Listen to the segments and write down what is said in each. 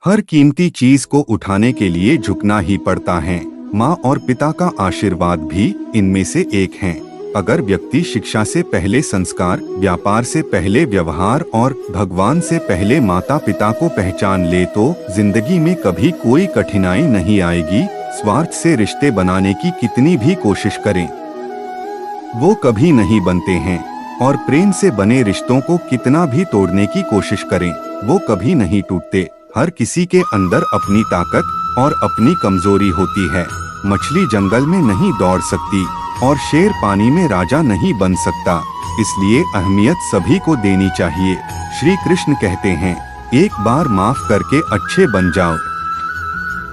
हर कीमती चीज को उठाने के लिए झुकना ही पड़ता है। माँ और पिता का आशीर्वाद भी इनमें से एक है। अगर व्यक्ति शिक्षा से पहले संस्कार, व्यापार से पहले व्यवहार और भगवान से पहले माता पिता को पहचान ले तो जिंदगी में कभी कोई कठिनाई नहीं आएगी। स्वार्थ से रिश्ते बनाने की कितनी भी कोशिश करें, वो कभी नहीं बनते हैं। और प्रेम से बने रिश्तों को कितना भी तोड़ने की कोशिश करें, वो कभी नहीं टूटते। हर किसी के अंदर अपनी ताकत और अपनी कमजोरी होती है। मछली जंगल में नहीं दौड़ सकती और शेर पानी में राजा नहीं बन सकता, इसलिए अहमियत सभी को देनी चाहिए। श्री कृष्ण कहते हैं, एक बार माफ करके अच्छे बन जाओ,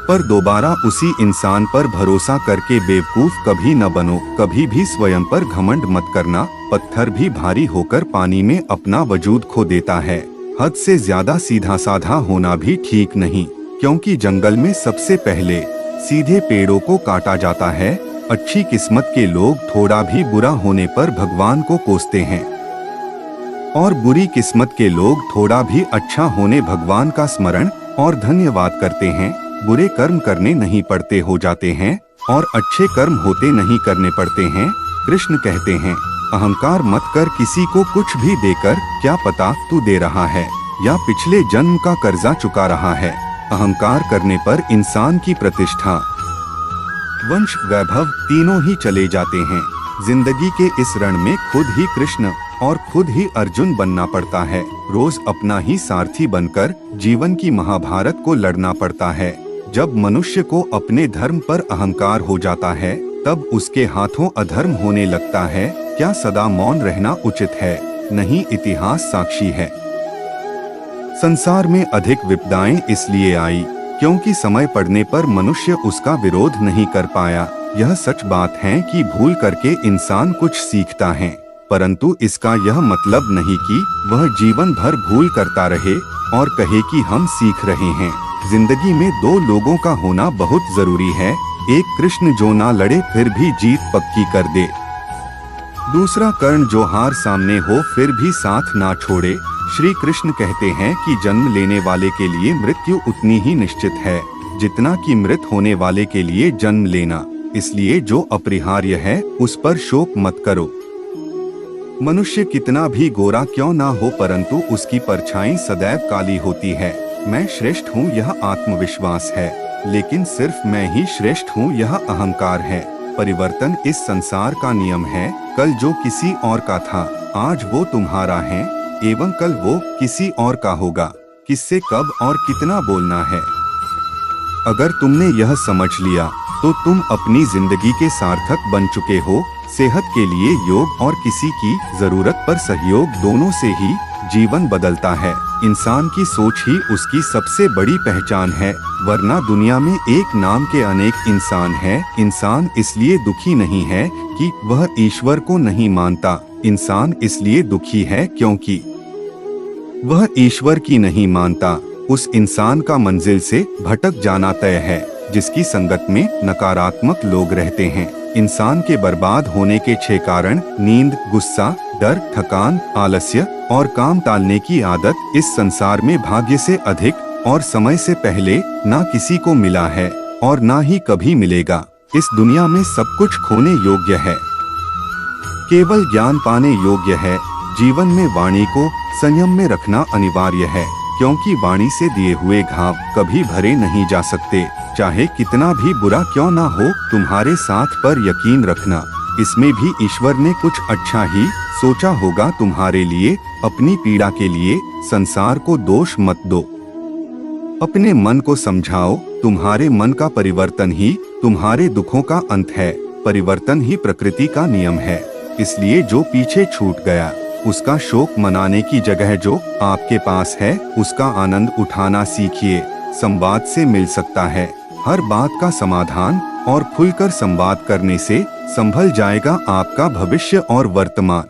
पर दोबारा उसी इंसान पर भरोसा करके बेवकूफ कभी न बनो। कभी भी स्वयं पर घमंड मत करना। पत्थर भी भारी होकर पानी में अपना वजूद खो देता है। हद से ज्यादा सीधा साधा होना भी ठीक नहीं, क्योंकि जंगल में सबसे पहले सीधे पेड़ों को काटा जाता है। अच्छी किस्मत के लोग थोड़ा भी बुरा होने पर भगवान को कोसते हैं और बुरी किस्मत के लोग थोड़ा भी अच्छा होने भगवान का स्मरण और धन्यवाद करते हैं। बुरे कर्म करने नहीं पड़ते हो जाते हैं और अच्छे कर्म होते नहीं करने पड़ते हैं। कृष्ण कहते हैं, अहंकार मत कर किसी को कुछ भी देकर, क्या पता तू दे रहा है या पिछले जन्म का कर्जा चुका रहा है। अहंकार करने पर इंसान की प्रतिष्ठा, वंश, वैभव तीनों ही चले जाते हैं। जिंदगी के इस रण में खुद ही कृष्ण और खुद ही अर्जुन बनना पड़ता है। रोज अपना ही सारथी बनकर जीवन की महाभारत को लड़ना पड़ता है। जब मनुष्य को अपने धर्म पर अहंकार हो जाता है, तब उसके हाथों अधर्म होने लगता है। क्या सदा मौन रहना उचित है? नहीं, इतिहास साक्षी है। संसार में अधिक विपदाएं इसलिए आई क्योंकि समय पड़ने पर मनुष्य उसका विरोध नहीं कर पाया। यह सच बात है कि भूल करके इंसान कुछ सीखता है, परंतु इसका यह मतलब नहीं कि वह जीवन भर भूल करता रहे और कहे कि हम सीख रहे हैं। जिंदगी में दो लोगों का होना बहुत जरूरी है। एक कृष्ण जो ना लड़े फिर भी जीत पक्की कर दे, दूसरा कर्ण जो हार सामने हो फिर भी साथ ना छोड़े। श्री कृष्ण कहते हैं कि जन्म लेने वाले के लिए मृत्यु उतनी ही निश्चित है जितना कि मृत होने वाले के लिए जन्म लेना। इसलिए जो अपरिहार्य है उस पर शोक मत करो। मनुष्य कितना भी गोरा क्यों ना हो, परंतु उसकी परछाई सदैव काली होती है। मैं श्रेष्ठ हूँ यह आत्मविश्वास है, लेकिन सिर्फ मैं ही श्रेष्ठ हूँ यह अहंकार है। परिवर्तन इस संसार का नियम है। कल जो किसी और का था, आज वो तुम्हारा है, एवं कल वो किसी और का होगा। किससे कब और कितना बोलना है, अगर तुमने यह समझ लिया तो तुम अपनी जिंदगी के सार्थक बन चुके हो। सेहत के लिए योग और किसी की जरूरत पर सहयोग, दोनों से ही जीवन बदलता है। इंसान की सोच ही उसकी सबसे बड़ी पहचान है, वरना दुनिया में एक नाम के अनेक इंसान हैं। इंसान इसलिए दुखी नहीं है कि वह ईश्वर को नहीं मानता। इंसान इसलिए दुखी है क्योंकि वह ईश्वर की नहीं मानता। उस इंसान का मंजिल से भटक जाना तय है जिसकी संगत में नकारात्मक लोग रहते हैं। इंसान के बर्बाद होने के 6 कारण: नींद, गुस्सा, डर, थकान, आलस्य और काम टालने की आदत इस संसार में भाग्य से अधिक और समय से पहले ना किसी को मिला है और ना ही कभी मिलेगा। इस दुनिया में सब कुछ खोने योग्य है, केवल ज्ञान पाने योग्य है। जीवन में वाणी को संयम में रखना अनिवार्य है, क्योंकि वाणी से दिए हुए घाव कभी भरे नहीं जा सकते। चाहे कितना भी बुरा क्यों ना हो, तुम्हारे साथ पर यकीन रखना, इसमें भी ईश्वर ने कुछ अच्छा ही सोचा होगा तुम्हारे लिए। अपनी पीड़ा के लिए संसार को दोष मत दो, अपने मन को समझाओ। तुम्हारे मन का परिवर्तन ही तुम्हारे दुखों का अंत है। परिवर्तन ही प्रकृति का नियम है। इसलिए जो पीछे छूट गया उसका शोक मनाने की जगह जो आपके पास है उसका आनंद उठाना सीखिए। संवाद से मिल सकता है हर बात का समाधान, और खुलकर संवाद करने से संभल जाएगा आपका भविष्य और वर्तमान।